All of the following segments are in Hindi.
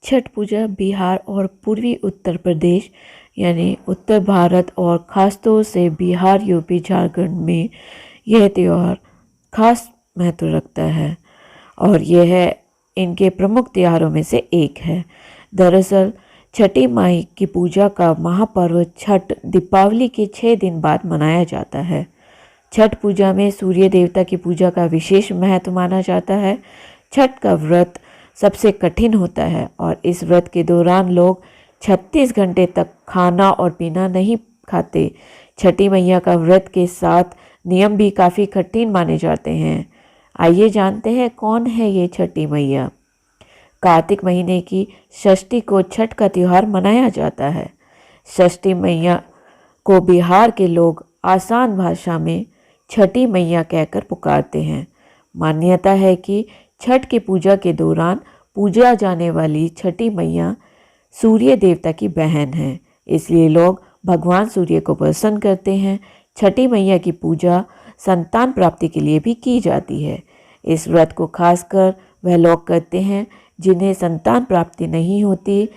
छठ पूजा बिहार और पूर्वी उत्तर प्रदेश यानी उत्तर भारत और ख़ासतौर से बिहार, यूपी, झारखंड में यह त्यौहार खास महत्व रखता है और यह इनके प्रमुख त्योहारों में से एक है। दरअसल छठी माई की पूजा का महापर्व छठ दीपावली के 6 दिन बाद मनाया जाता है। छठ पूजा में सूर्य देवता की पूजा का विशेष महत्व माना जाता है। छठ का व्रत सबसे कठिन होता है और इस व्रत के दौरान लोग 36 घंटे तक खाना और पीना नहीं खाते। छठी मैया का व्रत के साथ नियम भी काफ़ी कठिन माने जाते हैं। आइए जानते हैं कौन है ये छठी मैया। कार्तिक महीने की षष्ठी को छठ का त्यौहार मनाया जाता है। षष्ठी मैया को बिहार के लोग आसान भाषा में छठी मैया कहकर पुकारते हैं। मान्यता है कि छठ की पूजा के दौरान पूजा जाने वाली छठी मैया सूर्य देवता की बहन है, इसलिए लोग भगवान सूर्य को प्रसन्न करते हैं। छठी मैया की पूजा संतान प्राप्ति के लिए भी की जाती है। इस व्रत को खासकर वह लोग करते हैं जिन्हें संतान प्राप्ति नहीं होती,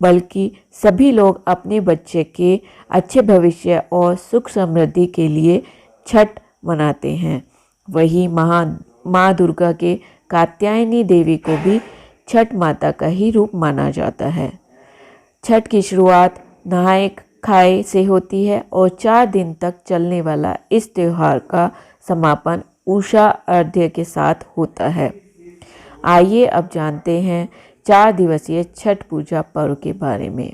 बल्कि सभी लोग अपने बच्चे के अच्छे भविष्य और सुख समृद्धि के लिए छठ मनाते हैं। वही माँ दुर्गा के कात्यायनी देवी को भी छठ माता का ही रूप माना जाता है। छठ की शुरुआत नहाए खाए से होती है और 4 दिन तक चलने वाला इस त्यौहार का समापन उषा अर्घ्य के साथ होता है। आइए अब जानते हैं 4 दिवसीय छठ पूजा पर्व के बारे में।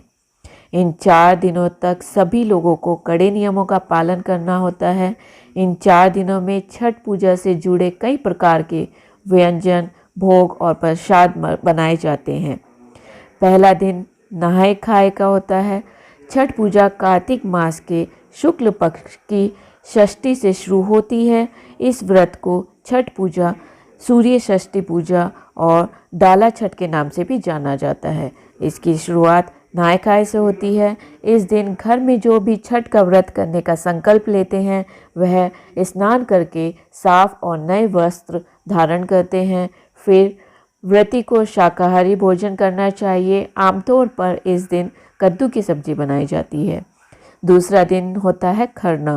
इन 4 दिनों तक सभी लोगों को कड़े नियमों का पालन करना होता है। इन 4 दिनों में छठ पूजा से जुड़े कई प्रकार के व्यंजन, भोग और प्रसाद बनाए जाते हैं। पहला दिन नहाए खाए का होता है। छठ पूजा कार्तिक मास के शुक्ल पक्ष की षष्ठी से शुरू होती है। इस व्रत को छठ पूजा, सूर्य षष्ठी पूजा और डाला छठ के नाम से भी जाना जाता है। इसकी शुरुआत नहाए खाए से होती है। इस दिन घर में जो भी छठ का व्रत करने का संकल्प लेते हैं वह स्नान करके साफ और नए वस्त्र धारण करते हैं। फिर व्रती को शाकाहारी भोजन करना चाहिए। आमतौर पर इस दिन कद्दू की सब्जी बनाई जाती है। दूसरा दिन होता है खरना।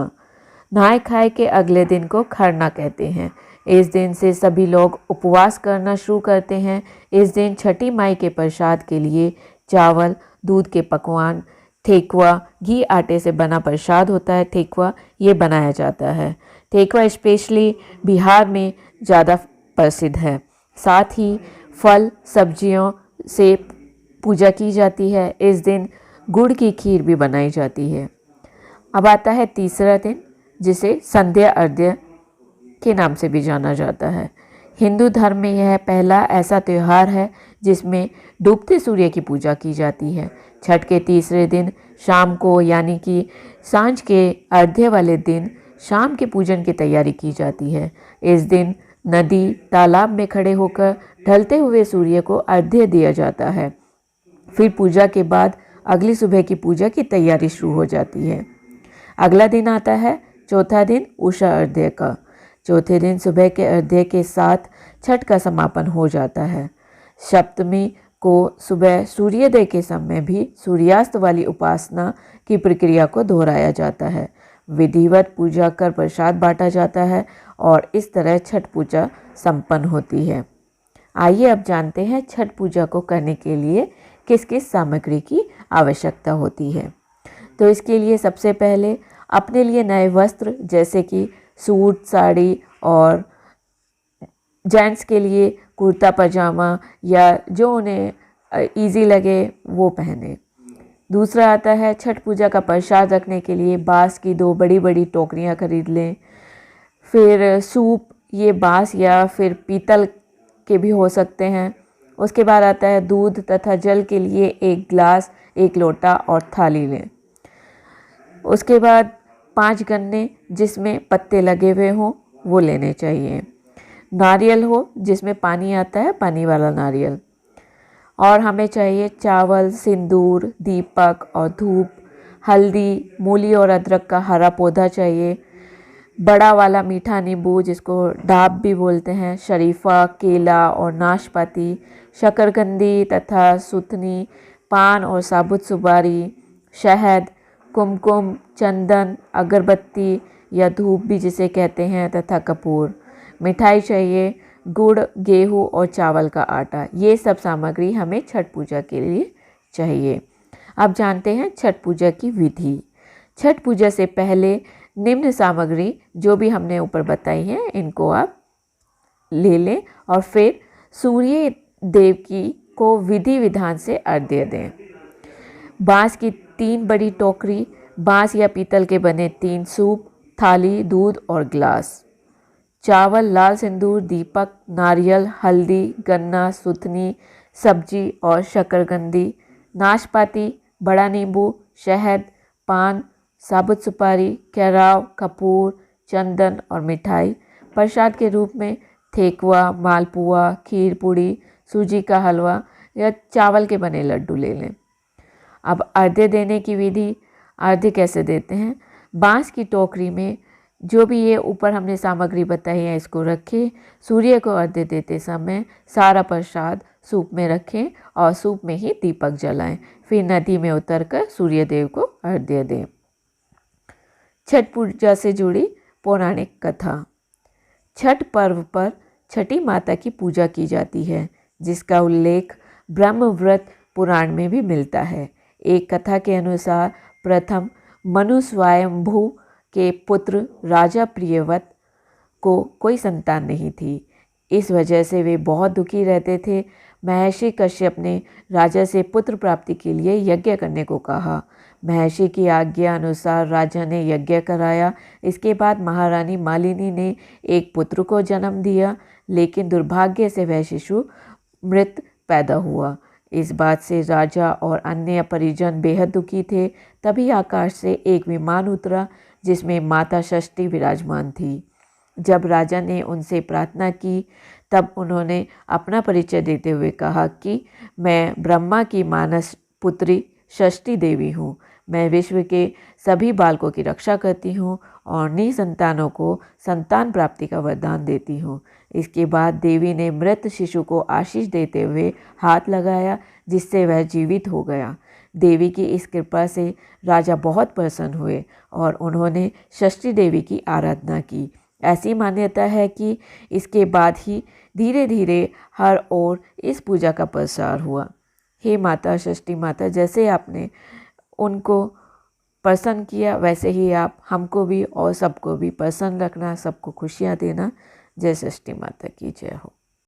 नहाए खाए के अगले दिन को खरना कहते हैं। इस दिन से सभी लोग उपवास करना शुरू करते हैं। इस दिन छठी माई के प्रसाद के लिए चावल, दूध के पकवान, ठेकुआ, घी आटे से बना प्रसाद होता है ठेकुआ, ये बनाया जाता है। ठेकुआ स्पेशली बिहार में ज़्यादा प्रसिद्ध है। साथ ही फल सब्जियों से पूजा की जाती है। इस दिन गुड़ की खीर भी बनाई जाती है। अब आता है तीसरा दिन, जिसे संध्या अर्घ्य के नाम से भी जाना जाता है। हिंदू धर्म में यह पहला ऐसा त्यौहार है जिसमें डूबते सूर्य की पूजा की जाती है। छठ के तीसरे दिन शाम को यानी कि सांझ के अर्घ्य वाले दिन शाम के पूजन की तैयारी की जाती है। इस दिन नदी, तालाब में खड़े होकर ढलते हुए सूर्य को अर्घ्य दिया जाता है। फिर पूजा के बाद अगली सुबह की पूजा की तैयारी शुरू हो जाती है। अगला दिन आता है चौथा दिन, उषा अर्घ्य का। चौथे दिन सुबह के अर्घ्य के साथ छठ का समापन हो जाता है। सप्तमी को सुबह सूर्योदय के समय भी सूर्यास्त वाली उपासना की प्रक्रिया को दोहराया जाता है। विधिवत पूजा कर प्रसाद बांटा जाता है और इस तरह छठ पूजा संपन्न होती है। आइए अब जानते हैं छठ पूजा को करने के लिए किस किस सामग्री की आवश्यकता होती है। तो इसके लिए सबसे पहले अपने लिए नए वस्त्र जैसे कि सूट, साड़ी और जेंट्स के लिए कुर्ता पजामा या जो उन्हें इजी लगे वो पहने। दूसरा आता है छठ पूजा का प्रसाद रखने के लिए बांस की 2 बड़ी बड़ी टोकरियां खरीद लें। फिर सूप, ये बांस या फिर पीतल के भी हो सकते हैं। उसके बाद आता है दूध तथा जल के लिए 1 गिलास, 1 लोटा और थाली लें। उसके बाद 5 गन्ने जिसमें पत्ते लगे हुए हों वो लेने चाहिए। नारियल हो जिसमें पानी आता है, पानी वाला नारियल। और हमें चाहिए चावल, सिंदूर, दीपक और धूप, हल्दी, मूली और अदरक का हरा पौधा चाहिए। बड़ा वाला मीठा नींबू जिसको डाब भी बोलते हैं, शरीफा, केला और नाशपाती, शकरकंदी तथा सुथनी, पान और साबुत सुपारी, शहद, कुमकुम, चंदन, अगरबत्ती या धूप भी जिसे कहते हैं तथा कपूर। मिठाई चाहिए गुड़, गेहूँ और चावल का आटा। ये सब सामग्री हमें छठ पूजा के लिए चाहिए। अब जानते हैं छठ पूजा की विधि। छठ पूजा से पहले निम्न सामग्री जो भी हमने ऊपर बताई हैं इनको आप ले लें और फिर सूर्य देव की को विधि विधान से अर्घ्य दें। बांस की 3 बड़ी टोकरी, बांस या पीतल के बने 3 सूप, थाली, दूध और गिलास, चावल, लाल सिंदूर, दीपक, नारियल, हल्दी, गन्ना, सुथनी, सब्जी और शकरकंदी, नाशपाती, बड़ा नींबू, शहद, पान, साबुत सुपारी, केराव, कपूर, चंदन और मिठाई। प्रसाद के रूप में ठेकुआ, मालपुआ, खीर पूड़ी, सूजी का हलवा या चावल के बने लड्डू ले लें। अब अर्घ्य देने की विधि। अर्घ्य कैसे देते हैं? बांस की टोकरी में जो भी ये ऊपर हमने सामग्री बताई है इसको रखें। सूर्य को अर्घ्य देते समय सारा प्रसाद सूप में रखें और सूप में ही दीपक जलाएं। फिर नदी में उतरकर सूर्य देव को अर्घ्य दें। छठ पूजा से जुड़ी पौराणिक कथा। छठ पर्व पर छठी माता की पूजा की जाती है, जिसका उल्लेख ब्रह्मव्रत पुराण में भी मिलता है। एक कथा के अनुसार प्रथम मनु स्वयंभू के पुत्र राजा प्रियव्रत को कोई संतान नहीं थी। इस वजह से वे बहुत दुखी रहते थे। महर्षि कश्यप ने राजा से पुत्र प्राप्ति के लिए यज्ञ करने को कहा। महर्षि की आज्ञा अनुसार राजा ने यज्ञ कराया। इसके बाद महारानी मालिनी ने एक पुत्र को जन्म दिया, लेकिन दुर्भाग्य से वह शिशु मृत पैदा हुआ। इस बात से राजा और अन्य परिजन बेहद दुखी थे। तभी आकाश से एक विमान उतरा जिसमें माता षष्ठी विराजमान थी। जब राजा ने उनसे प्रार्थना की तब उन्होंने अपना परिचय देते हुए कहा कि मैं ब्रह्मा की मानस पुत्री षष्ठी देवी हूँ। मैं विश्व के सभी बालकों की रक्षा करती हूँ और निसंतानों को संतान प्राप्ति का वरदान देती हूँ। इसके बाद देवी ने मृत शिशु को आशीष देते हुए हाथ लगाया, जिससे वह जीवित हो गया। देवी की इस कृपा से राजा बहुत प्रसन्न हुए और उन्होंने षष्ठी देवी की आराधना की। ऐसी मान्यता है कि इसके बाद ही धीरे धीरे हर ओर इस पूजा का प्रसार हुआ। हे माता षष्ठी माता, जैसे आपने उनको प्रसन्न किया वैसे ही आप हमको भी और सबको भी प्रसन्न रखना, सबको खुशियाँ देना। जय षष्ठी माता की जय हो।